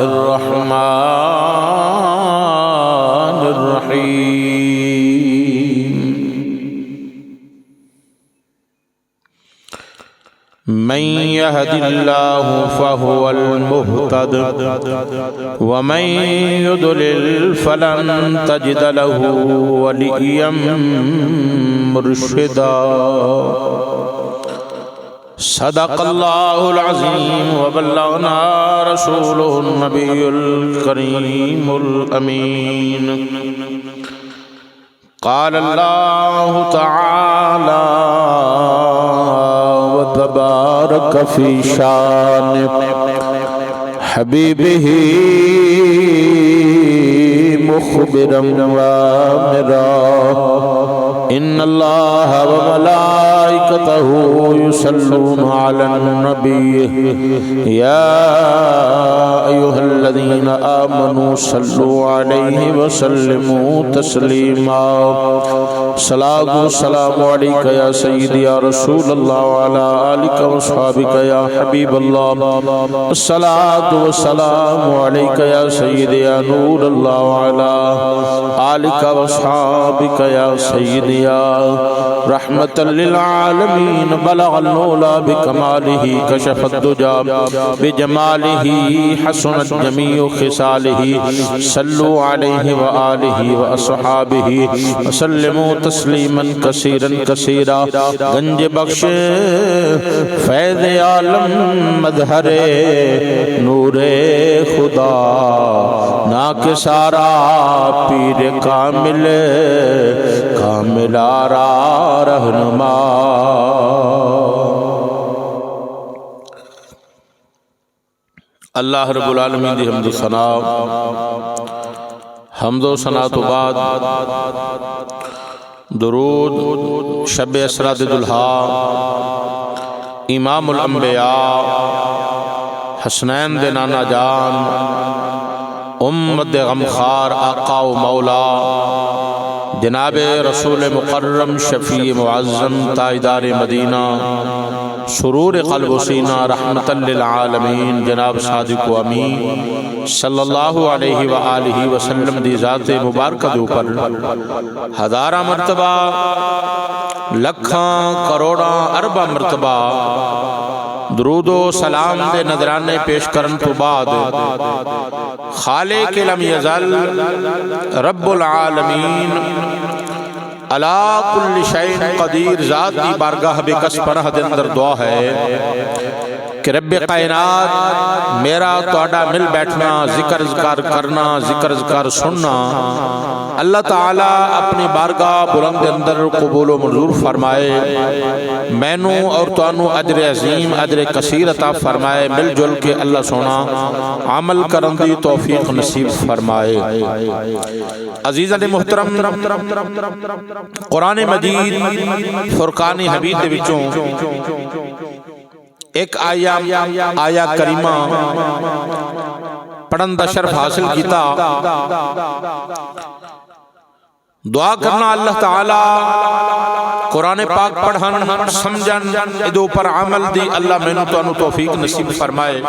الرحمن الرحيم من يهد الله فهو المهتد ومن يضلل فلن تجد له وليا مرشدا صدق الله العظيم وبلغنا رسوله النبي الكريم الأمين قال الله تعالى وتبارك في شان حبيبه مخبرا وامرا إن الله وملائكته يصلون على النبي يا أيها الذين آمنوا صلوا عليه وسلموا تسليما صلاة والسلام عليك يا سيدي يا رسول الله وعلى آلك وصحابك يا حبيب الله الصلاة والسلام عليك يا سيدي يا نور الله وعلى آلك وصحابك يا سيدي يا رحمة للعالمين بلغ العلا بكماله كشف الدجى بجماله حسنت جميع خصاله صلوا عليه وآله وأصحابه وسلموا تسلیما کثیرا کثیرا گنج بخش فیض عالم مظہر نور خدا ناک سارا پیر کامل کامل آرا رہنما اللہ رب العالمین دی حمد و ثنا تو بعد درود شب اسرا دلہا امام الانبیاء حسنین دے نانا جان امت غمخار آقا و مولا جناب رسول مکرم شفیع معظم تاجدار مدینہ سرور قلب و سینہ رحمت للعالمین جناب صادق و امین صلی اللہ علیہ وآلہ وسلم دی ذات مبارکہ دے اوپر ہزارہ مرتبہ لکھاں کروڑاں اربع مرتبہ درود و سلام دے نظرانے پیش کرن تو بعد خالق لم یزل رب العالمین علا کل شیء قدیر ذات دی بارگاہ بے کس پناہ دے اندر دعا ہے کہ رب کائنات میرا توڑا مل بیٹھنا ذکر اذکار کرنا ذکر اذکار سننا اللہ تعالیٰ اپنی بارگاہ بلند اندر قبول و منظور فرمائے مینوں اور توانوں اجر عظیم اجر کثیر عطا فرمائے مل جل کے اللہ سونا عمل کرن دی توفیق نصیب فرمائے عزیزان محترم قرآن مجید فرقان حمید دے وچوں ایک آیا کریمہ پڑھن دا شرف حاصل کیتا دعا کرنا اللہ تعالی قرآن پاک پڑھن سمجھن ادو پر عمل دی اللہ میں تو توفیق نصیب فرمائے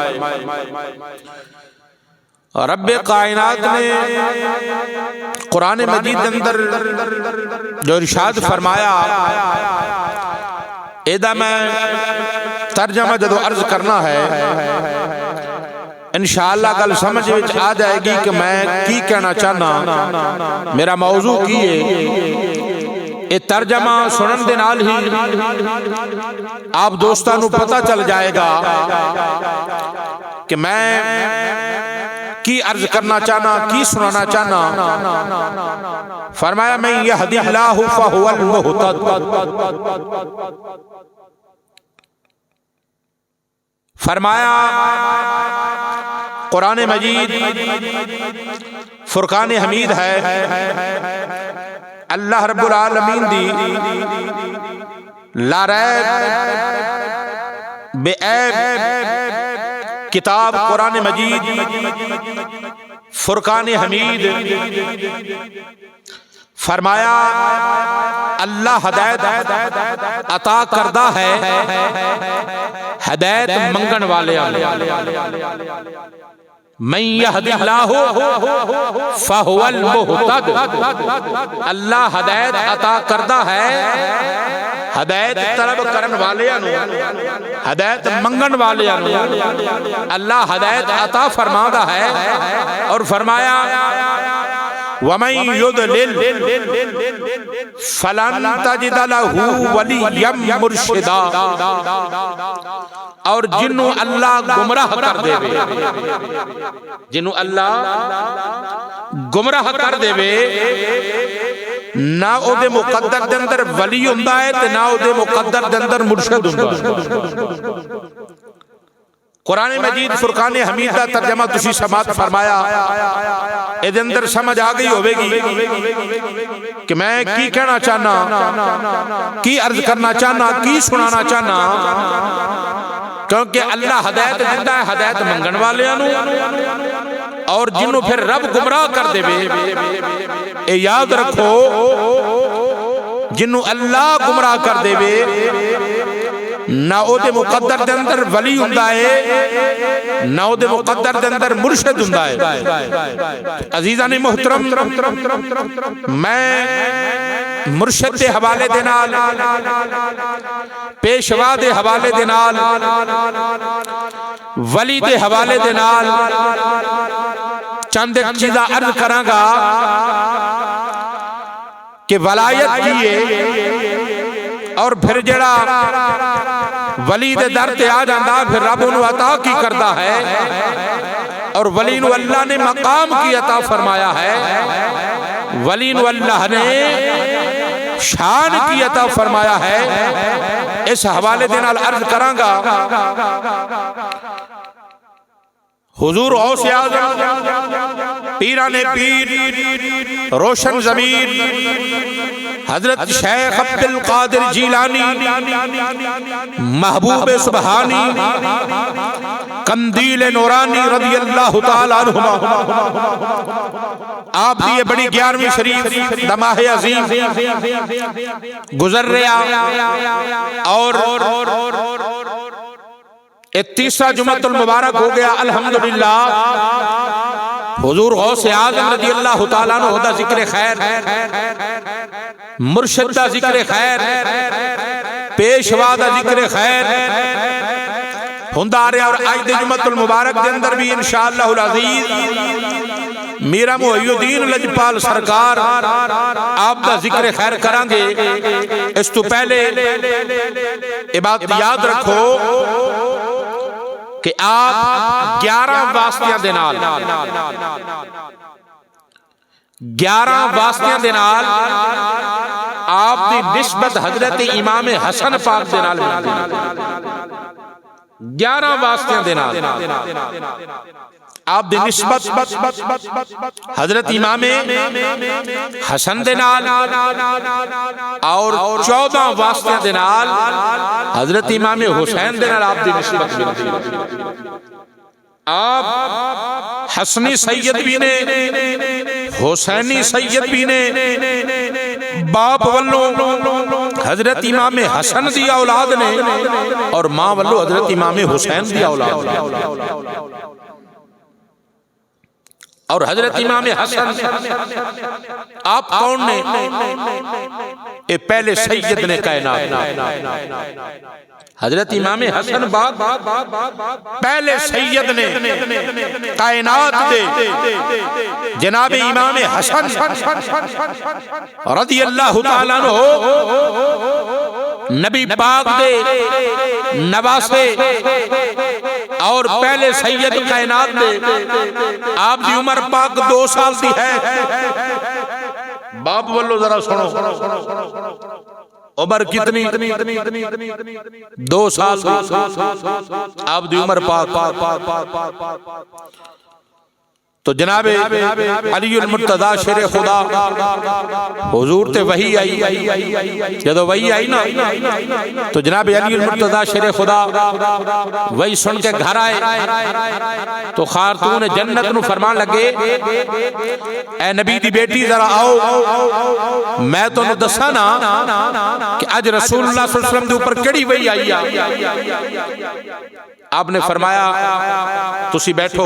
رب کائنات نے قرآن مجید اندر جو ارشاد فرمایا ایدہ میں ترجمہ جدو عرض کرنا ہے انشاءاللہ کل سمجھ وچ آ جائے گی کہ میں کی کہنا چاہنا میرا موضوع کی ہے یہ ترجمہ سنن دے نال ہی آپ دوستانو پتہ چل جائے گا کہ میں کی عرض کرنا چاہنا کی سنانا چاہنا فرمایا میں یہدی اللہ فہو المہتد فرمایا قرآن مجید فرقان حمید ہے اللہ رب العالمین دی لا ریب بے عیب کتاب قرآن مجید فرقان حمید فرمایا اللہ ہدایت عطا کردہ ہے ہدایت منگن والے من یہد اللہ فہو المہتد، اللہ ہدایت عطا کردہ ہے ہدایت طلب کرن والے ہدایت منگن والے اللہ ہدایت عطا فرماندہ ہے۔ اور فرمایا وَمَن يُضْلِلْ فَلَن تَجِدَ لَهُ وَلِيًّا مُرْشِدًا، اور جنہوں اللہ گمراہ کر دے وے، جنہوں اللہ گمراہ کر دے وے، نہ او دے مقدر دے اندر ولی ہوندا ہے تے نہ او دے مقدر دے اندر مرشد ہوندا ہے۔ قرآن مجید فرقان حمید دا ترجمہ تسی سماعت فرمایا، اے دے اندر سمجھ آ گئی ہوئے گی کہ میں کی کہنا چاہنا، کی عرض کرنا چاہنا، کی سنانا چاہنا، کیونکہ اللہ ہدایت دیتا ہے ہدایت منگن والے اور جنہوں پھر رب گمراہ کر دے وے، اے یاد رکھو جنہوں اللہ گمراہ کر دے وے نہ او دے مقدر دے اندر ولی ہوندا ہے نہ او دے مقدر دے اندر مرشد ہوندا ہے۔ عزیزان محترم، میں مرشد دے حوالے دے نال، پیشوا دے حوالے دے نال، ولی دے حوالے دے نال چند ایک چیزاں عرض کراں گا کہ ولایت کی ہے، اور پھر جڑا ولی دے در تے آ جاندا پھر رب انہوں عطا کی کردہ ہے، اور ولی نو اللہ نے مقام کی عطا فرمایا ہے، ولی نو اللہ نے شان کی عطا فرمایا ہے۔ اس حوالے دے نال عرض کراں گا حضور غوث اعظم پیران پیر روشن ضمیر حضرت شیخ عبدالقادر جیلانی محبوب سبحانی قندیل نورانی رضی اللہ تعالیٰ عنہما، آپ یہ بڑی 11ویں شریف دماہ عظیم گزر رہا، اور ایک تیسرا جمعۃ المبارک ہو گیا الحمدللہ۔ حضور غوث اعظم رضی اللہ تعالیٰ عنہ دا ذکر خیر، مرشد دا ذکر خیر، پیشوا دا ذکر خیر ہوندا رہا، اور آج دے جمعۃ المبارک دے اندر بھی انشاءاللہ العزیز میرا محی الدین لجپال سرکار آپ دا ذکر خیر کریں گے۔ اس تو پہلے یہ بات یاد رکھو کہ آپ 11 واسطیاں دے نال 11 واسطیاں دے نال آپ دی نسبت حضرت امام حسن پاک دے نال 11 واسطیاں دے نال آپ دی نسبت حضرت امام حسن دے نال، اور 14 واسطیاں دے نال حضرت امام حسین دے نال آپ دی نسبت بھی، آپ حسنی سید بھی نے، حسینی سید بھی نے، باپ والو حضرت امام حسن دی اولاد نے، اور ماں والو حضرت امام حسین دی اولاد نے۔ اور حضرت امام حسن آپ کون نے؟ اے پہلے سید نے کائنات، حضرت امام حسن باپ پہلے سید نے کائنات دے، جناب امام حسن رضی اللہ تعالیٰ عنہ نبی پاک دے نواسے اور پہلے سید کائنات دے، آپ دی عمر پاک 2 سال دی ہے۔ باپ والو ذرا سنو، عمر کتنی؟ 2 سال دی آپ دی عمر پاک۔ تو جناب علی المرتضیٰ شیر خدا حضور تے وحی آئی، جدو وحی آئی نا تو جناب علی المرتضیٰ شیر خدا وہی سن کے گھر آئے تو خاتون جنت نو فرمان لگے اے نبی دی بیٹی ذرا آؤ میں تو نو دسا نا کہ اج رسول اللہ صلی اللہ علیہ وسلم دے اوپر کیڑی وحی آئی ہے۔ آپ نے فرمایا تسی بیٹھو،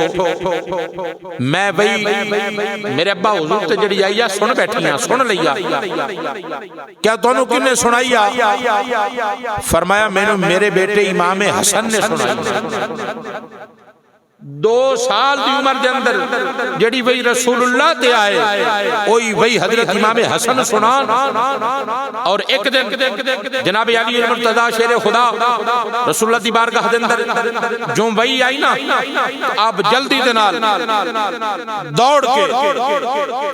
میں وہی میرے ابا حضور تے جڑی آئی سن بیٹھیاں سن لیا، کیا تانوں کنے سنائی؟ فرمایا مینوں میرے بیٹے امام حسن نے سنائی۔ 2 سال دی عمر دے اندر جڑی وہی رسول اللہ تے آئے وہی حضرت امام حسن سنان، اور ایک دن جناب علی المرتضیٰ شیر خدا رسول اللہ دی بارگاہ دے اندر جو وہی آئی نا آپ جلدی دے نال دوڑ کے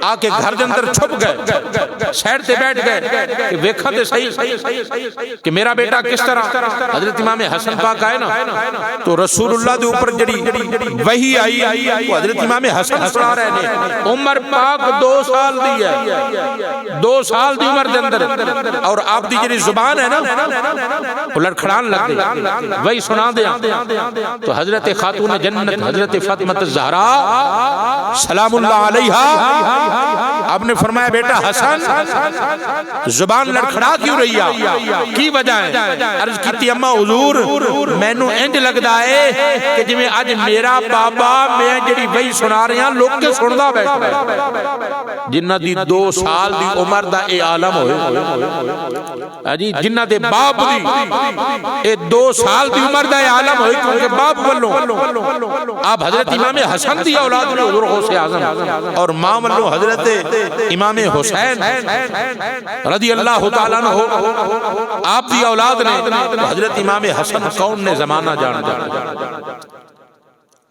آ کے گھر دے اندر چھپ گئے، سائیڈ تے بیٹھ گئے کہ ویکھاں تے صحیح کہ میرا بیٹا کس طرح حضرت امام حسن پاک آئے نا تو رسول اللہ دے اوپر جڑی وہی آئی وہ حضرت امام حسن سنا رہے ہیں۔ عمر پاک 2 سال دی ہے، 2 سال دی عمر دے اندر، اور آپ دی جڑی زبان ہے نا وہ لڑکھڑان لگ گئی، وہی سنا دیا تو حضرت خاتون جنت حضرت فاطمہ الزہرا سلام اللہ علیہا آپ نے فرمایا بیٹا حسن زبان لڑکھڑا کیوں رہی ہے، کی وجہ ہے؟ عرض کیتی اما حضور مینوں انج لگدا ہے کہ جویں اج میرا بابا میں جڑی وہی سنا رہے ہیں لوگ کے سندا بیٹھا ہے، جنہ دی 2 سال دی عمر دا اے عالم ہوئے جی، جنہ دے باپ دی اے 2 سال دی عمر دا اے عالم ہوئے کیونکہ باپ والوں آپ حضرت امام حسن دی اولاد نے حضور غوث اعظم، اور ماں والوں حضرت امام حسین رضی اللہ تعالیٰ عنہ آپ دی اولاد نے حضرت امام حسن کون نے زمانہ جانتا،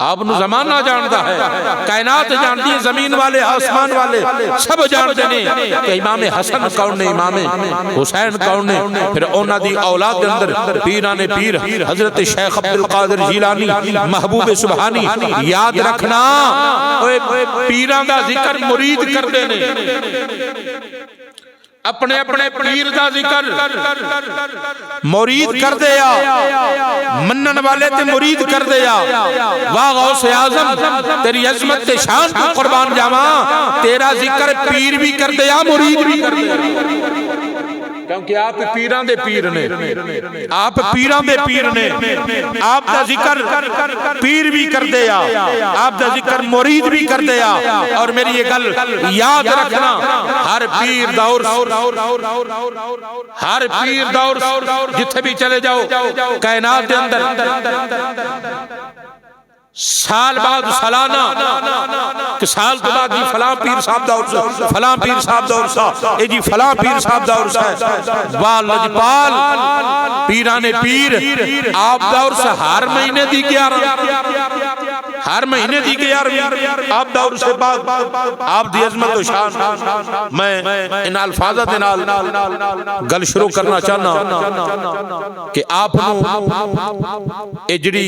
آپ نو زمانہ جانتا ہے، کائنات جانتی ہے، زمین والے آسمان والے سب جانتے ہیں کہ امام حسن کون نے، امام حسین کون نے۔ پھر اونا دی اولاد کے اندر پیران پیر حضرت شیخ عبدالقادر جیلانی محبوب سبحانی یاد رکھنا، پیران دا ذکر مرید کر دینے، اپنے اپنے پیر دا ذکر مرید کر دیا، منن والے تے مرید کر دیا، واہ غوث اعظم تیری عظمت تے شان کو قربان جاواں، تیرا ذکر پیر بھی کر دیا مرید بھی کر دیا، کیونکہ آپ پیران دے پیر نے، آپ پیران دے پیر نے، آپ دا ذکر پیر بھی کر دیا، آپ دا ذکر مرید بھی کر دیا۔ اور میری یہ گل یاد رکھنا، ہر پیر دور جتھے بھی چلے جاؤ کائنات دے اندر سال بعد سالانہ کہ سال تو بعد جی فلاں پیر صاحب دا عرصہ، فلاں پیر صاحب دا عرصہ، اے جی فلاں پیر صاحب دا عرصہ ہے، واہ لجپال پیران پیر آپ دا عرصہ ہر مہینے دی 11 ہر مہینے دی 11 آپ دا عرصہ بعد آپ دی عظمت و شان۔ میں ان الفاظات نال گل شروع کرنا چاہنا کہ آپ نو اجڑی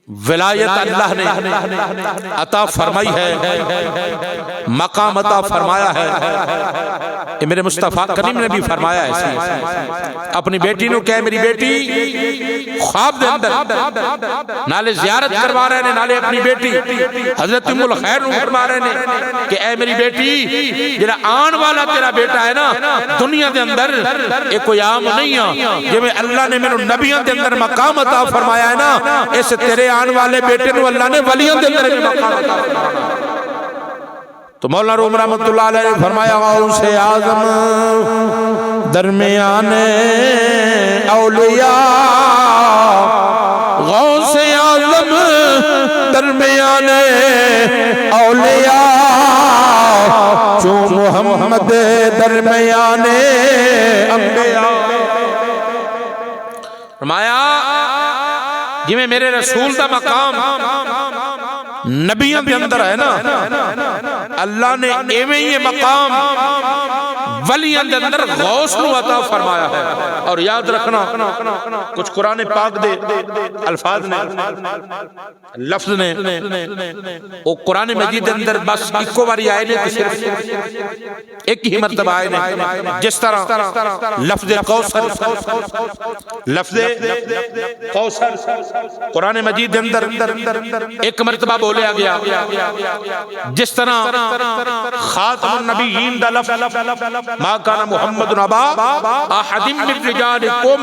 ولایت اللہ نے عطا فرمائی ہے، مقام عطا فرمایا ہے، یہ میرے مصطفیٰ کریم نے بھی فرمایا ہے، اپنی بیٹی نو کہے میری بیٹی خواب دے اندر نالے زیارت کروا رہے نے، نالے اپنی بیٹی حضرت ام الخیر نو فرما رہے نے کہ اے میری بیٹی جڑا آن والا تیرا بیٹا ہے نا دنیا دے اندر ایک کوئی عام نہیں ہے، جو میں اللہ نے میرے نبیوں دے اندر مقام عطا فرمایا ہے نا، اس تیرے آن والے بیٹے نو اللہ نے ولیوں دے اندر بھی مقام عطا فرمایا۔ تو مولانا روم رحمت اللہ علیہ نے فرمایا غوث اعظم درمیان اولیاء، غوث اعظم درمیان اولیاء، چون محمد درمیان انبیاء۔ فرمایا جی میں میرے رسول دا مقام نبیوں دے اندر ہے نا اللہ نے ایویں یہ مقام ولیاں دے اندر غوث نو عطا فرمایا ہے. اور یاد رکھنا کچھ قرآن پاک دے الفاظ نے لفظ نے وہ قرآن مجید دے اندر بس ایک باری آئے نے تو صرف ایک ہی مرتبہ آئے نے. جس طرح لفظ کوثر قرآن مجید دے اندر ایک مرتبہ بولیا گیا. جس طرح خاتم النبیین دا لفظ ما کان محمد ابا احد من رجالکم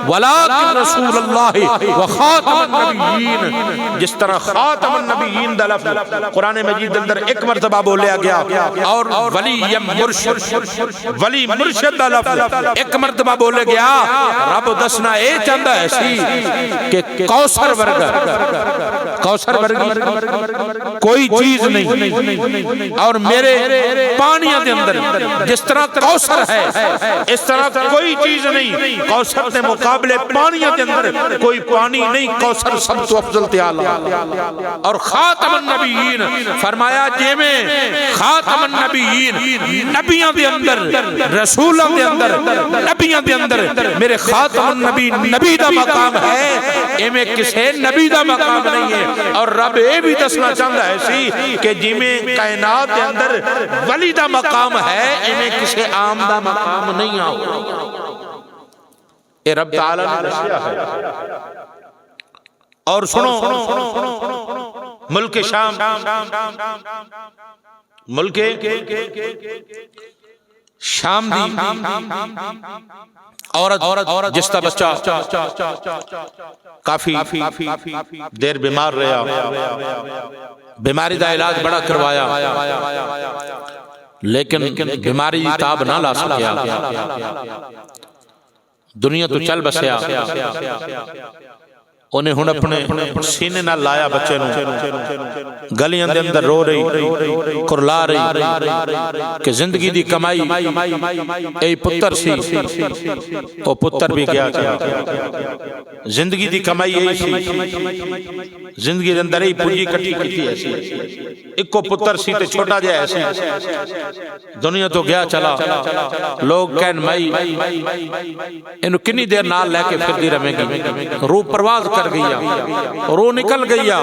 ولکن رسول اللہ وخاتم النبیین. جس طرح خاتم النبیین دا لفظ قرآن مجید دے اندر ایک مرتبہ بولیا گیا اور ولی مرشد دا لفظ ایک مرتبہ بولے گیا. رب دسنا اے چاہتا ہے سی کہ کوثر ورگی کوئی چیز نہیں اور میرے پانیاں دے اندر جس طرح کوثر ہے اس طرح کوئی چیز نہیں. کوثر کے مقابلے پانیاں دے اندر کوئی پانی نہیں. کوثر سب تو افضل تے اعلی. اور خاتم النبیین فرمایا جے میں خاتم النبیین نبیوں دے اندر رسولوں دے اندر نبیوں دے اندر میرے خاتم النبی نبی دا مقام ہے ایویں کسے نبی دا مقام نہیں ہے. اور رب اے بھی دسنا چاہتا ہے سی کہ جی میں کائنات دے اندر ولی دا مقام ہے ایویں کسے عام دا مقام نہیں آؤ. اے رب تعالی نے دسیا ہے. اور سنو ملک شام ملک شام دی عورت جس کا بچہ کافی دیر بیمار رہا, بیماری دا علاج بڑا کروایا لیکن بیماری تاب نہ لا سکیا, دنیا تو چل بسیا. انہیں ہن اپنے سینے نہ لایا بچے نو, گلیاں دے اندر رو رہی کرلا رہی کہ زندگی دی کمائی اے پتر سی او پتر بھی گیا. زندگی دی کمائی اے سی, زندگی دے اندر ہی پونجی کٹھی کٹھی ایسی ایک کو پتر سی تے چھوٹا جہا ایسی. دنیا تو گیا چلا, لوگ کہن مائی انہوں کنی دیر نال لے کے پھر دی رہے گی, روح پرواز کر گیا, روح نکل گیا,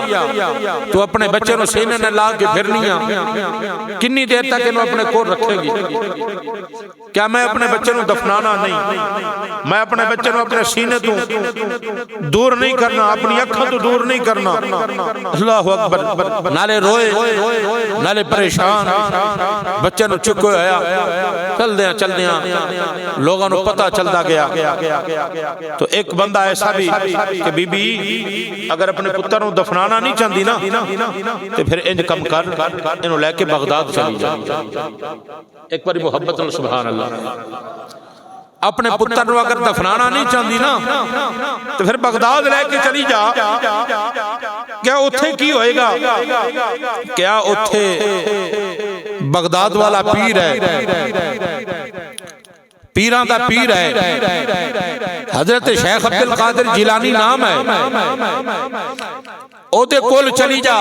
تو اپنے بچے نو سینے نے لا کے پھرنیاں کنی دیر تک انہوں اپنے کور رکھے گی. کیا میں اپنے بچے نو دفنانا نہیں, میں اپنے بچے نو اپنے سینے تو دور نہیں کرنا, اپنی اکھاں تو دور نہیں کرنا. اللہ اکبر. نالے روئے نالے پریشان, بچے نو چکو آیا چل دیاں لوگاں نو پتہ چلدا گیا. تو ایک بندہ ایسا بھی کہ بی بی اگر اپنے پتر نو دفنانا نہیں چاہتی نا تو پھر انج کم کر انہوں لے کے بغداد چلی جا. ایک باری محبت اللہ سبحان اللہ. اپنے پتر نو اگر دفنانا نہیں چاہتی نا تو پھر بغداد لے کے چلی جا. کیا اتھے کی ہوئے گا, کیا اتھے بغداد والا پیر ہے, پیران دا پیر ہے, حضرت شیخ عبد القادر جیلانی نام ہے, او دے کول چلی جا,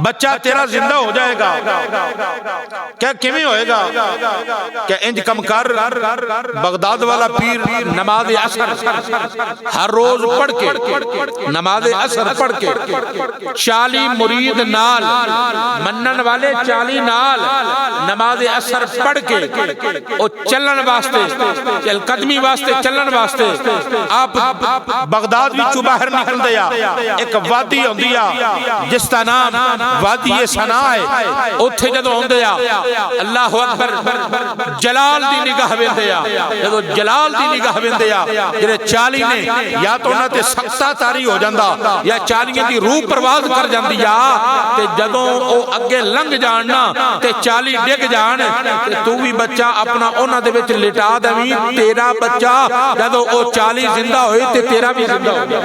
بچہ تیرا زندہ ہو جائے گا. کیا کیویں ہوئے گا, کیا انج کم کر بغداد والا پیر نماز عصر ہر روز پڑھ کے, نماز عصر پڑھ کے 40 مرید نال منن والے 40 نال نماز عصر پڑھ کے او چلن واسطے چل قدمی واسطے چلن واسطے آپ بغداد وچوں باہر نکل دیا. ایک وادی ہوندی آ جس دا نام وادی ثنا ہے, اوتھے جدوں ہوندے آ اللہ اکبر جلال دی نگاہ ویندے آ, جدوں جلال دی نگاہ ویندے آ جڑے 40 نے یا تو انہاں تے سختا تاری ہو جاندا یا 40 دی روح پرواز کر جاندی آ, تے جدوں او اگے لنگ جان نا تے 40 ڈگ جان تے تو بھی بچہ اپنا انہاں دے وچ لٹا دویں, تیرا بچہ جدوں او 40 زندہ ہوئے تے تیرا بھی زندہ ہو گیا.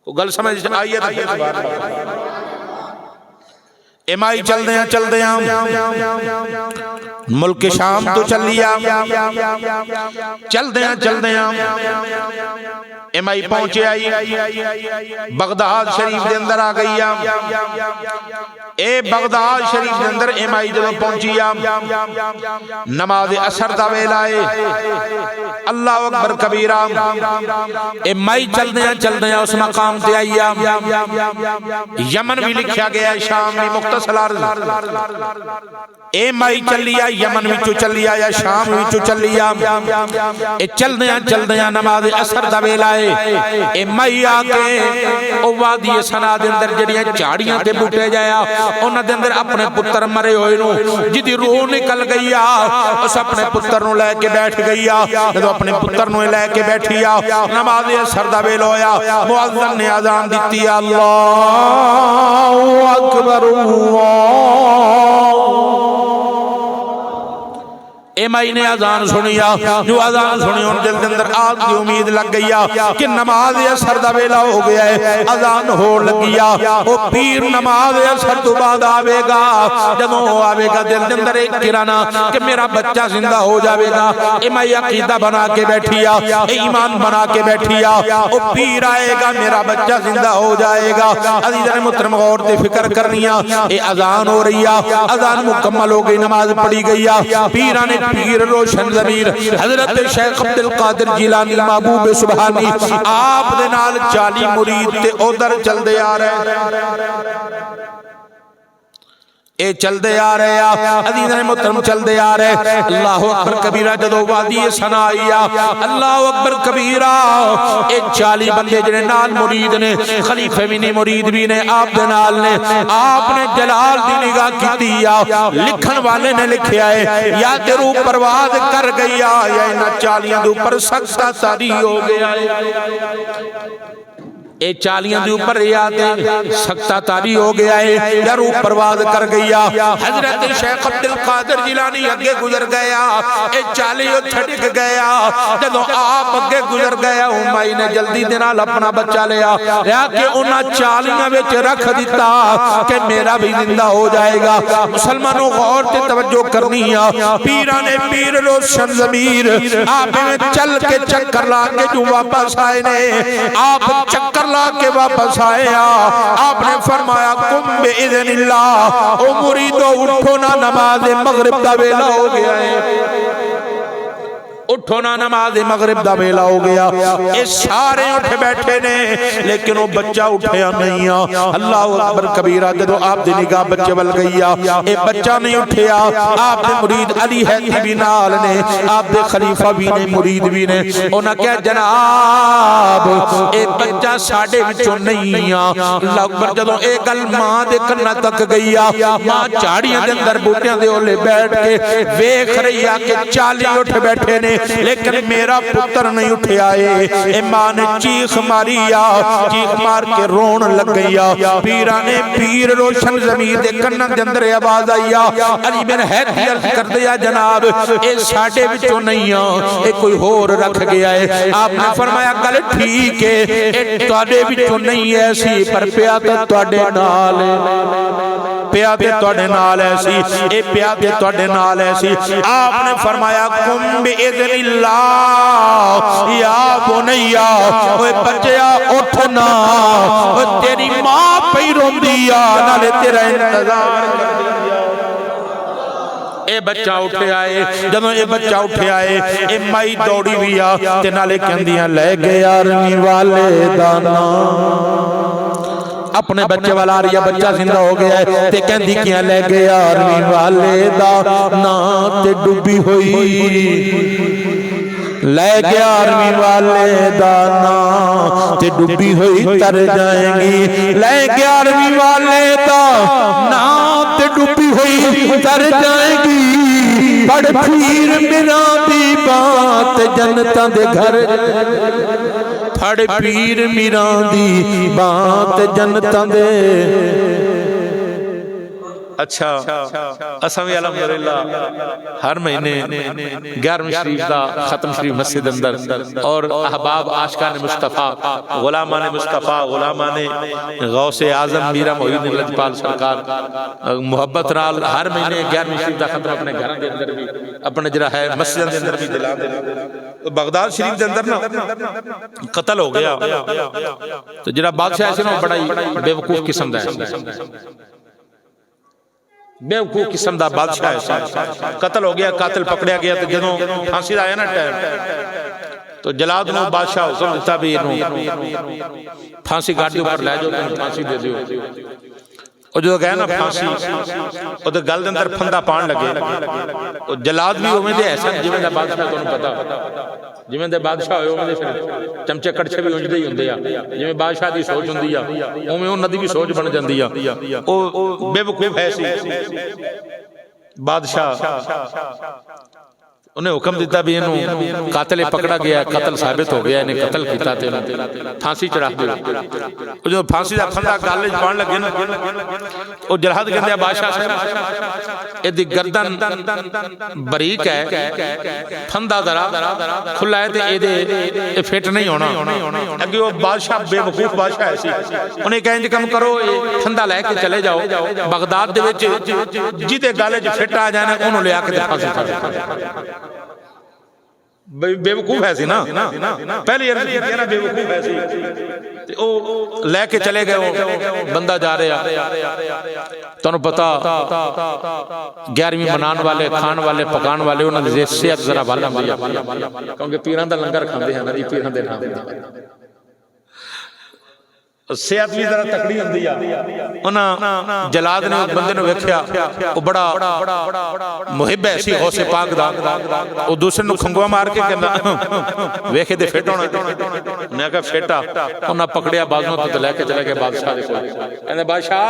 گل سمجھ آئیے. امائی چل دیاں ملک شام تو چلیا چل دیاں امائی پہنچے آئی بغداد شریف دے اندر آ گئی اے بغداد شریف دے اندر امائی جب پہنچیا نماز اثر دا ویلا ہے اللہ اکبر کبیرہ امائی چل دیاں اس مقام تے آئی یمن بھی لکھیا گیا ہے شام بھی مختصر عرض امائی چلیا یمن وچوں چلیا یا شام وچوں چلیا اے چل دیاں نماز اثر دا ویلا ہے امائی آ کے او وادی سنا دے اندر جڑیاں جھاڑیاں تے بوٹے جایا انہاں دے اندر اپنے پتر مرے ہوئے نو جدی روح نکل گئی اس اپنے پتر نو لے کے بیٹھ گئی جدو اپنے پتر نو لے کے بیٹھی نماز اثر دا ویلا ہویا مؤذن نے اذان دتی اللہ اکبر امائی نے اذان سنیا جو اذان سنی ان دل اندر آپ کی امید لگ گیا کہ نماز اثر دا ویلا ہو گیا ہے اذان ہو لگیا وہ پیر نماز اثر تو بعد آوے گا جب وہ آوے گا دل اندر ایک کرانا کہ میرا بچہ زندہ ہو جاوے گا امائی عقیدہ بنا کے بیٹھیا ایمان بنا کے بیٹھیا وہ پیر آئے گا میرا بچہ زندہ ہو جائے گا عزیزان محترم غور تے فکر کرنیا اے اذان ہو رہی اذان مکمل ہو گئی نماز پڑھی گئی پیرانے پیر روشن ضمیر حضرت شیخ عبد القادر جیلانی محبوب سبحانی آپ دے نال 40 مرید تے ادھر چل دے آ رہے اے چل دے آ رہے عزیزان محترم چل دے آ رہے اللہ اکبر کبیرہ جدو وادی سنا آئیا اللہ اکبر کبیرہ اے 40 بندے جنہیں نال مرید نے خلیفہ بھی نے مرید بھی نے آپ دے نال نے آپ نے جلال دی نگاہ کی دیا لکھن والے نے لکھیا ہے یا تیرو پرواز کر گیا یا انہا 40 دے اوپر سکتا تاری ہو گیا اے 40 دے اوپر ریاتے سکتا تاری ہو گیا ہے یا روح پرواز کر گیا حضرت شیخ عبد القادر جیلانی اگے گزر گیا اے 40 چھڑک گیا جدو آپ اگے گزر گیا امائی نے جلدی دنال اپنا بچہ لیا کہ انہا 40 وچ رکھ دیتا کہ میرا بھی زندہ ہو جائے گا مسلمانوں غور تے توجہ کرنی پیرانے پیر روشن ضمیر آپ میں چل کے چکر لا کے جو واپس آئے نے آپ چکر لا کے واپس آئے آپ نے فرمایا کم بے اذن اللہ او مریدو اٹھو نا نماز مغرب دا ویلا ہو گیا ہے اٹھو نا نماز مغرب دا ویلا ہو گیا اے سارے اٹھ بیٹھے نے لیکن وہ بچہ اٹھیا نہیں اللہ اکبر کبیرہ جدو آپ دی نگاہ بچے ول گئی اے بچہ نہیں اٹھیا آپ دے مرید علی حیدی بھی نال نے آپ دے خلیفہ بھی نے مرید بھی نے انہاں کہا جناب اے بچہ ساڑھے وچوں نہیں اللہ اکبر جدو اے گل ماں دے کنہ تک گئی ماں چاڑیاں دے اندر بوٹیاں دے اولے بیٹھ کے ویکھ رہی کہ 40 اٹھ بیٹھے نے لیکن میرا پتر نہیں اٹھے آئے اے ماں نے چیخ ماری چیخ مار کے رون لگ گیا پیرانے پیر روشن زمین دے کنن دے اندر آواز آئی علی بن حیدی عرض کر دیا جناب اے ساڑھے بچوں نہیں اے کوئی ہور رکھ گیا ہے آپ نے فرمایا گل ٹھیک ہے اے توڑے بچوں نہیں ایسی پر پیاتا توڑے نال پیادے توڑے نال ایسی اے پیادے توڑے نال ایسی آپ نے فرمایا کم بے اذن اللہ یا بنیا اوے بچیا اٹھنا تیری ماں پہ رون دیا نالے تیرا انتظار کر دیا اے بچہ اٹھے آئے جب اے بچہ اٹھے آئے اے مائی دوڑی ہویا تے نالے کہندیاں لے گئے آرمی والے دانا اپنے بچے والا آ رہی ہے بچہ زندہ ہو گیا ہے تے کہندی کیا لے گیا آرمی والے دانا تے ڈوبی ہوئی لے گیا آرمی والے دانا تے ڈوبی ہوئی تر جائیں گی لے گیا آرمی والے دانا تے ڈوبی ہوئی تر جائیں گی پڑ پھیر میرا دی بات جنتاں دے گھر پھڑ پیر میران دی بات جنتاں دے اچھا اساں بھی الحمدللہ ہر مہینے 11ویں شریف دا ختم شریف مسجد اندر اور احباب عاشقان مصطفیٰ غلامان مصطفیٰ غلامان غوث اعظم میرا محی الدین لجپال سرکار محبت نال ہر مہینے 11ویں شریف دا ختم اپنے گھراں دے اندر بھی اپنے جڑا ہے مسجد دے اندر بھی دلا دے۔ بغداد شریف دے اندر نا قتل ہو گیا تو جڑا بادشاہ سی نا بڑا ہی بے وقوف قسم دا ہے، بے وقوف قسم دا بادشاہ ہے، قتل ہو گیا، قاتل پکڑیا گیا۔ تو جدوں پھانسی دا آیا نا ٹائم تو جلاد نو بادشاہ حکم دیتا بھی انہوں پھانسی گاڑ دے اوپر لے جاؤ تے پھانسی دے دیو۔ اور جو گیا نا پھانسی او تے گل دے اندر پھندا پان لگے، او جلاد بھی اوویں دے احسن جویں دا بادشاہ تانوں پتہ جویں دے بادشاہ ہوئے اوویں دے پھر چمچے کڑچے بھی اونجدے ہی ہوندے آ، جویں بادشاہ دی سوچ ہوندی آ اوویں انہاں دی بھی سوچ بن جاندی آ۔ او بے وقوف ہے سی بادشاہ، انہیں حکم دیتا بھی انہوں قاتل پکڑا گیا، قتل ثابت ہو گیا، انہیں قتل کیتا تے پھانسی چڑھا دیا۔ جو پھانسی دا پھندا گالج پان لگے نا او جلاد کہندے بادشاہ صاحب اے دی گردن باریک ہے، پھندا ذرا کھلا ہے تے اے دے فٹ نہیں ہونا۔ اگے وہ بادشاہ بے وقوف بادشاہ ہے سی، انہیں کہا انج کم کرو پھندا لے کے چلے جاؤ بغداد دے وچ جیتے گالج فٹ آ جانا انہوں لے آ کے پھانسی چڑھا۔ بے وقوف ہے سی نا، پہلی عرض کی نا بے وقوف ہے سی، او لے کے چلے گئے بندہ جا رہا تانوں پتہ 11ویں منان والے کھان والے پکان والے انہاں دی صحت ذرا ول ہوندی ہے کیونکہ پیراں دا لنگر کھاندے ہیں نا جی، پیراں دے نام صحت بھی ذرا تکڑی ہوندی ہے۔ انہاں جلاد نے بندے نو ویکھیا او بڑا محب ہے سی غوث پاک دا، او دوسرے نو کھنگوا مار کے کہندا ویکھے تے فٹ ہونا، میں کہا فٹا، انہاں پکڑیا بازوں تے لے کے چلے گئے بادشاہ دے کول، کہندے بادشاہ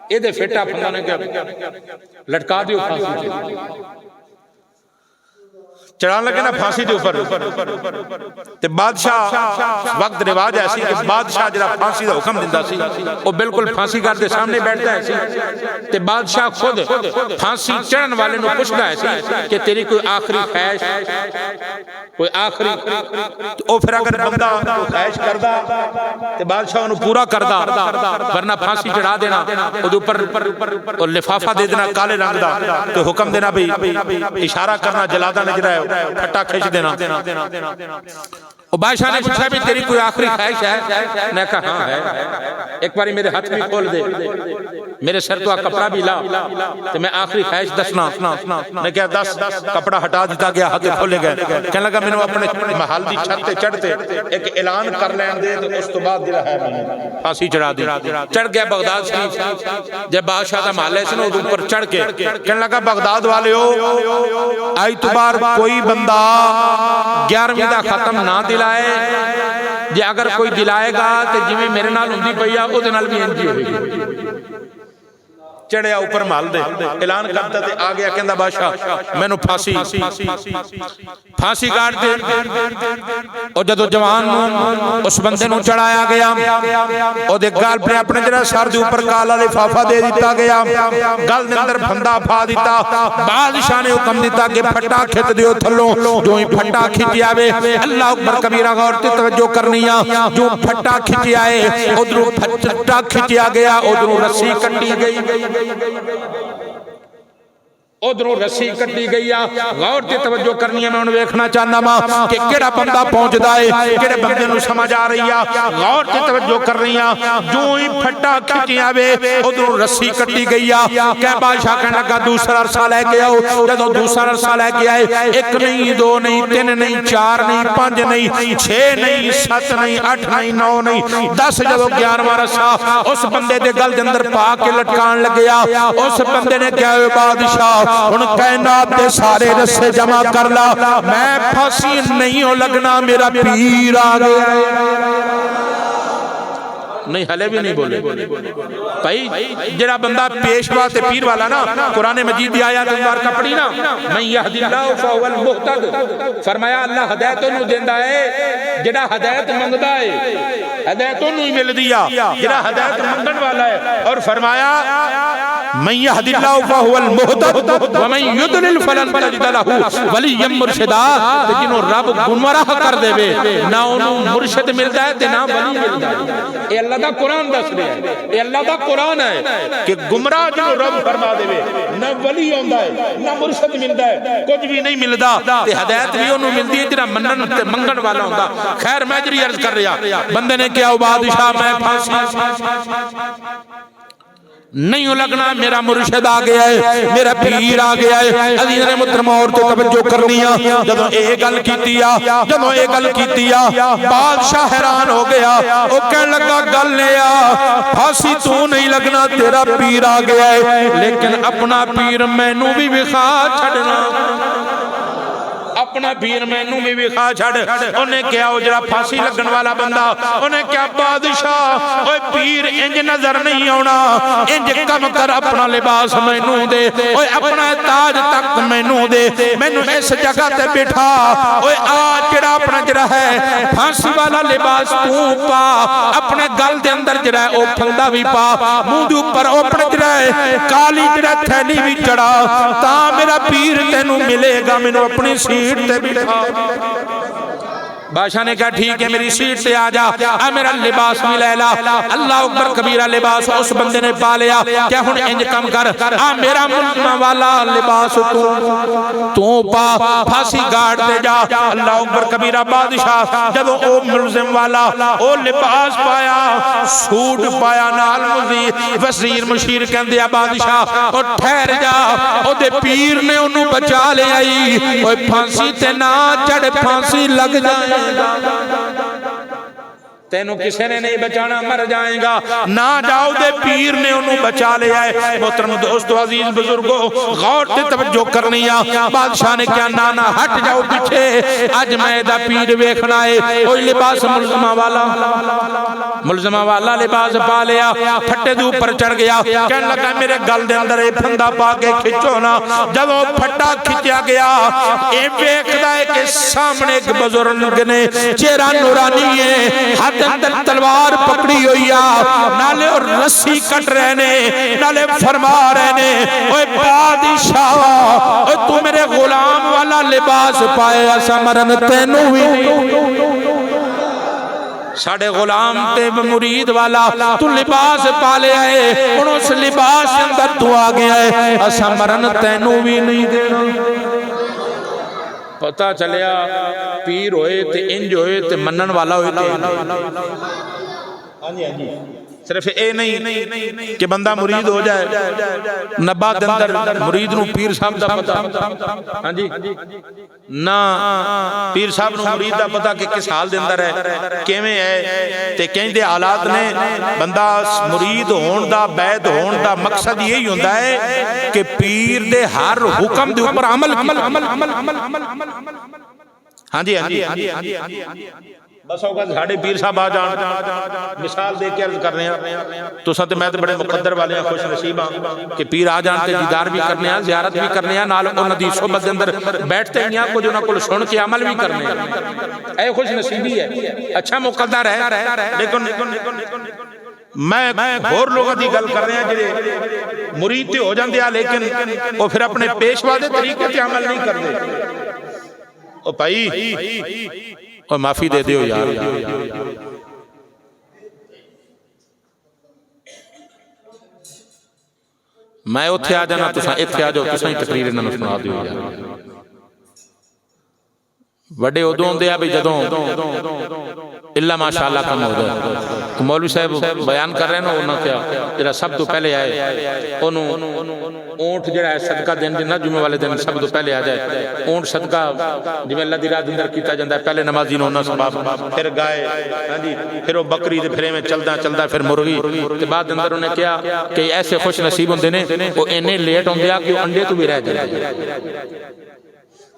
اے دے فٹا پھندا نے کہ لٹکا دیو پھانسی چڑھان لگے نا پھانسی دے اوپر۔ تے بادشاہ وقت رواج ایسی کہ بادشاہ جڑا پھانسی دا حکم دیندا سی او بالکل پھانسی گھر دے سامنے بیٹھدا ہے سی تے بادشاہ خود پھانسی چڑھن والے نو پوچھدا ہے سی کہ تیری کوئی آخری خواہش، کوئی آخری، او پھر اگر بندہ خواہش کردا تے بادشاہ اونوں پورا کردا، ورنہ پھانسی چڑھا دینا، او دے اوپر لفافہ دے دینا کالے رنگ دا تے حکم دینا بھی اشارہ کرنا جلاداں نے جڑا ہے پھٹا کھچ دینا۔ اور بادشاہ نے پوچھا بھی تیری کوئی آخری خواہش ہے؟ میں کہا ہاں ہے، ایک باری میرے ہاتھ بھی کھول دے، میرے سر تو کپڑا بھی لا تو میں آخری خواہش دسنا۔ میں کہا دس، کپڑا ہٹا دیتا گیا، ہاتھ کھولے گئے، کہنے لگا میں نے اپنے محل دی چھت تے چڑھتے ایک اعلان کر لین دے تو اس تو بعد جڑا ہے میں پھانسی چڑھا دی۔ چڑھ گیا بغداد شریف، جب بادشاہ دا محل ہے سنو اوپر چڑھ کے کہنے لگا بغداد والے ہو آئی تو بار کوئی بندہ 11ویں دا ختم نہ دلائے، جی اگر کوئی دلائے گا تو جویں میرے نال ہوندی پئی آ او دے نال بھی انجی ہوئے گی۔ چڑھیا اوپر محل دے اعلان کرتا تے آ گیا کہندا بادشاہ مینوں پھانسی کاٹ دے۔ او جدو جوان اس بندے نو چڑھایا گیا او دے گال پر اپنے جڑا سر دے اوپر کالا لفافہ دے دیتا گیا، گل دے اندر پھندا پھا دیتا، بادشاہ نے حکم دیتا کہ پھٹا کھچ دیو تھلوں، جو ہی پھٹا کھچیا وے اللہ اکبر کبیرہ غور تے توجہ کرنی آ، جو پھٹا کھچیا ہے ادھروں پھٹا کھچیا گیا، ادھروں رسی کٹی گئی، ادھروں رسی کٹی گئی آ۔ غور تے توجہ کرنی ہے، میں انہوں ویکھنا چاہنا ماں کہ کیڑا بندہ پہنچ دائے، کیڑے بندے نو سمجھ آ رہی آ، غور تے توجہ کر رہی آ۔ جو ہی پھٹا کھچیا وے ادھروں رسی کٹی گئی آ۔ کہ بادشاہ کہنے لگا دوسرا عرصہ لے کے آؤ، جدو دوسرا عرصہ لے کے آئے، ایک نہیں، دو نہیں، تین نہیں، چار نہیں، پانچ نہیں، چھ نہیں، سات نہیں، آٹھ نہیں، نو نہیں، 10 جدو 11واں عرصہ اس بندے دے گل دے اندر پا کے لٹکان لگیا، اس بندے نے کہا اے بادشاہ ان کائنات دے سارے رسے جمع کر لا، میں پھانسی نہیں ہو لگنا، میرا پیر آ گیا۔ نہیں ہلے بھی نہیں بولے بھائی، جڑا بندہ پیشوا تے پیر والا نا، قرآن مجید دی آیات مبارکہ پڑھی نا، من یہد اللہ فہو المہتد، فرمایا اللہ ہدایت انہوں دیندا ہے جڑا ہدایت منگدا ہے۔ ہدایت انہوں ہی مل دیا جڑا ہدایت منگن والا ہے. اور فرمایا من یہد اللہ فہو المہتد ومن یضلل فلن تجد لہ ولیا مرشدا. جنہوں رب گمراہ کر دے نہ انہوں مرشد ملتا ہے نہ ولی ملتا ہے. اے اللہ دا قرآن دس رہا ہے, اے اللہ دا قرآن ہے کہ گمراہ جنہوں رب فرما دے نہ ولی ہوندا ہے نہ مرشد ملتا ہے, کچھ بھی نہیں ملتا. ہدایت بھی انہوں ملتی ہے جنہاں منگن والا ہوندا. خیر میں جری عرض کر رہا, بندے نے کیا بادشاہ میں پھانسی نہیں لگنا, میرا مرشد آ گیا ہے, میرا پیر آ گیا ہے. عزیز نے محترم اور تو توجہ کرنی ہے. جدوں اے گل کیتی بادشاہ حیران ہو گیا. او کہنے لگا گل لے پھانسی تو نہیں لگنا, تیرا پیر آ گیا ہے, لیکن اپنا پیر مینوں بھی وکھا چھڑنا. اپنا پیر مینوں بھی وکھا چھڑ. انہیں کیا وہ جڑا پھانسی لگن والا بندہ, انہیں کیا بادشاہ اوے پیر انج نظر نہیں آنا, انج کم کر اپنا لباس مینوں دے, اوے اپنا تاج تخت مینوں دے, مینوں اس جگہ تے بٹھا. اوے آج جڑا اپنا جڑا ہے پھانسی والا لباس تو پا, اپنے گل دے اندر جڑا ہے او پھندا بھی پا, منہ دے اوپر اپنا جڑا ہے کالی جڑا تھیلی بھی چڑھا, تا میرا پیر تینوں ملے گا, مینوں اپنی سیٹ تے بٹھا. بادشاہ نے کہا ٹھیک ہے میری سیٹ سے آ جا, میرا لباس بھی لے لا. اللہ اکبر کبیرہ لباس اس بندے نے پا لیا. کیا ہن انج کم کر, میرا ملزم والا لباس تو پا, پھانسی گاڑ دے جا. اللہ اکبر کبیرہ. بادشاہ جب او ملزم والا او لباس پایا, سوٹ پایا, نال وزیر مشیر کہندے آ بادشاہ او ٹھہر جا, او دے پیر نے انہوں بچا لے آئی. اوے پھانسی تے نہ چڑھ, پھانسی لگ جائے, تینوں کسی نے نہیں بچانا, مر جائیں گا. نہ جاؤ, دے پیر نے انہوں بچا لے آئے. محترم دوستو عزیز بزرگو غور تے توجہ کرنی ہے. بادشاہ نے کیا نانا ہٹ جاؤ پیچھے, اج میں دا پیر ویکھنا ہے. کوئی لباس ملزمہ والا لباس پا لیا, پھٹے دے اوپر چڑھ گیا. کہنے لگا میرے گل دے اندر اے پھندا پا کے کھچو نا. جب وہ پھٹا کھچیا گیا, اے ویکھدا ہے کہ سامنے ایک بزرگ نے چہرہ نورانی ہے, ہاتھ اندر تلوار پکڑی ہوئی ہے, نالے اور رسی کٹ رہے نے, نالے فرما رہے نے اوے بادشاہ اوے تو میرے غلام والا لباس پائے, ایسا مرن تینوں بھی ساڑھے غلام تے مرید والا تو لباس پالے آئے, انہوں سے لباس اندر تو آگے آئے, ایسا مرن تینوں بھی نہیں دینا. پتہ چلیا پیر ہوئے تے انج ہوئے تے منن والا ہوئے تے صرف اے نہیں کہ بندہ مرید ہو جائے, نبا دندر مرید نو پیر صاحب دا پتا, ہاں جی نا پیر صاحب نو مرید دا پتا کہ کس حال دندر ہے, کیویں ہے تے کہیں دے حالات نے. بندہ مرید ہون دا, بیعت ہون دا مقصد یہی ہوندا ہے کہ پیر دے ہر حکم دے اوپر عمل ہاں جی بس اوقات ساڑھے پیر صاحب آ جان. مثال دے کے عرض کر رہے ہیں تو ساتھ میں بڑے مقدر والے ہیں, خوش نصیب ہیں کہ پیر آ جان تے دیدار بھی کرنے ہیں, زیارت بھی کرنے ہیں, نال انہاں دی صحبت دے اندر بیٹھتے ہیں, کچھ انہاں کول سن کے عمل بھی کرنے ہیں. اے خوش نصیبی ہے, اچھا مقدر ہے. لیکن میں اور لوگوں دی گل کر رہے ہیں جڑے مرید تے ہو جاندے ہیں لیکن وہ پھر اپنے پیشوا دے طریقے تے عمل نہیں کرتے. او بھائی اور معافی دے دیو یار, میں اتھے آ جانا, تساں اتھے آ جاؤ, تساں ہی تقریر انہاں نوں سنا دیو یار. وڈے ادوں ہوندے آ بھی جدوں اللہ ماشاءاللہ کم ہو جائے. تو مولوی صاحب بیان کر رہے ہیں نا, انہاں کیا جڑا سب تو پہلے آئے انہوں اونٹ جڑا ہے صدقہ دین دن, جمعے والے دن سب تو پہلے آ جائے. اونٹ صدقہ جویں اللہ دی راہ اندر کیتا جاندا ہے, پہلے نمازی نوں انہاں سبب, پھر گائے, ہاں جی پھر وہ بکری تے پھر میں چلدا پھر مرغی. تے بعد اندر انہیں کیا کہ ایسے خوش نصیب ہوندے نے وہ اینے لیٹ ہوندے آ کہ انڈے تو بھی رہ جاندے.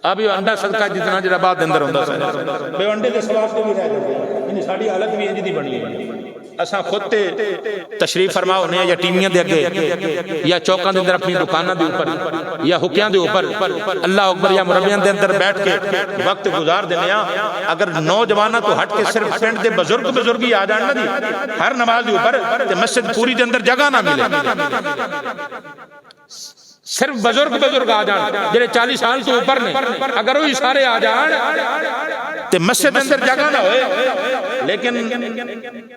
اب یہ انڈا صدقہ جتنا جڑا بعد اندر ہوندا ہے, بے انڈے دے ثواب تو بھی رہ جاندے. یعنی ساڈی حالت بھی انج دی بنی ہے. اساں خود تے تشریف فرما ہونے یا ٹیویاں دے اگے یا چوکاں دے اندر اپنی دکاناں دے اوپر یا حکیاں دے اوپر اللہ اکبر یا مربیاں دے اندر بیٹھ کے وقت گزار دینے ہاں. اگر نوجواناں تو ہٹ کے صرف پنڈ دے بزرگ ہی آ جان نا جی ہر نماز دے اوپر تے مسجد پوری دے اندر جگہ نہ ملے. صرف بزرگ آ جان جڑے 40 سال تو اوپر نے اگر وہی سارے آ جان تے مسجد اندر جگہ نہ ہوئے. لیکن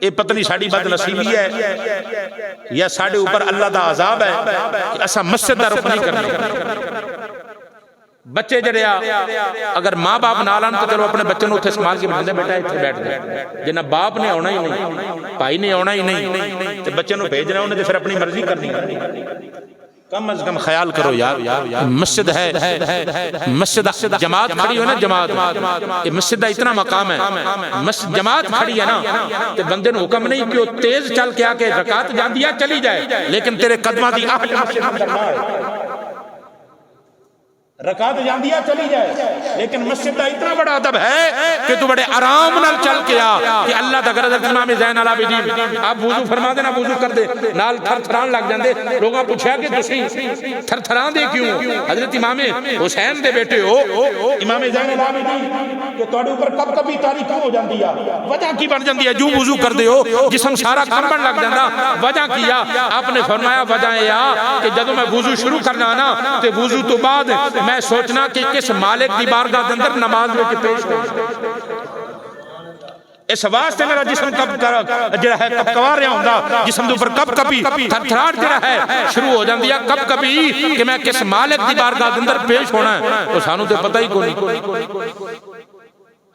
یہ پتہ نہیں ساڑی بد نصیبی ہے یا ساڑے اوپر اللہ دا عذاب ہے کہ اسا مسجد دا رخ نہیں کرنا. بچے جڑے اگر ماں باپ نال آن تو چلو اپنے بچوں اتنے سنبھال کے بھیجتے بیٹا اتنے بیٹھ جائے. جنہ باپ نے آنا ہی نہیں بھائی نے آنا ہی نہیں تو بچے نو بھیجنا انہیں پھر اپنی مرضی کرنی. کم از کم خیال کرو یار مسجد ہے مسجد جماعت کھڑی ہو نا جماعت مسجد دا اتنا مقام ہے جماعت کھڑی ہے نا تے بندے نو حکم نہیں کہ وہ تیز چل کے آ کے رکعت جاندیا چلی جائے لیکن تیرے قدمہ دی آہٹ مسجد اندر نہ ہے. رکعت جاندیا چلی جائے لیکن مسجد دا اتنا بڑا ادب ہے کہ تو بڑے آرام نال چل کے آ کہ اللہ دا غرض امام زین العابدین آپ وضو فرما دے نا وضو کر دے نال تھر تھران لگ جاندے. لوگاں پوچھا کہ تسی تھر تھران دے کیوں؟ حضرت امام حسین دے بیٹے ہو امام زین العابدین کہ تواڈے اوپر کب کبھی تاری کیوں ہو جاندی ہے؟ وجہ کی بن جاندی ہے؟ جو وضو کر دے ہو جسم سارا کمبن لگ جاندا. وجہ کیا؟ آپ نے فرمایا وجہ یہ کہ جدوں میں وضو شروع کرنا نا تے وضو تو بعد میں سوچنا کہ کس مالک دی بارگاہ دے اندر نماز وچ پیش ہو. اس واسطے میرا جسم جڑا ہے کب کوا رہا ہوندا جسم دے اوپر کب کبھی تھر تھراہٹ جڑا ہے شروع ہو جاندی ہے کب کبھی کہ میں کس مالک دی بارگاہ دے اندر پیش ہونا ہے. تو سانو تے پتہ ہی کوئی نہیں.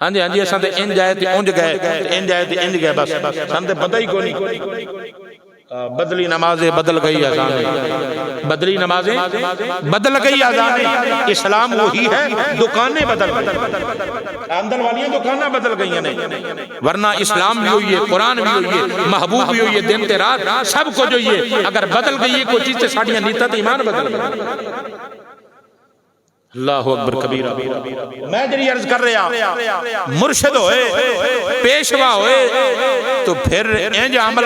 ہاں جی اساں تے انج آئے تے اونج گئے انج آئے تے انج گئے بس سانو تے پتہ ہی کوئی نہیں. بدلی نمازیں بدل گئی اذانیں بدلی نمازیں بدل گئی اذانیں. اسلام وہی ہے دکانیں بدل گئی اندر والیاں دکانیں بدل گئی ہیں ورنہ اسلام بھی ہوئی ہے قرآن بھی ہوئی ہے محبوب بھی ہوئی ہے دن تے رات سب کو جو یہ اگر بدل گئی ہے کوئی چیز تے ساڑیاں نیتا تے ایمان بدل گئی. اللہ اکبر کبیرہ. میں جڑی عرض کر رہا مرشد ہوئے پیشوا ہوئے تو پھر انج عمل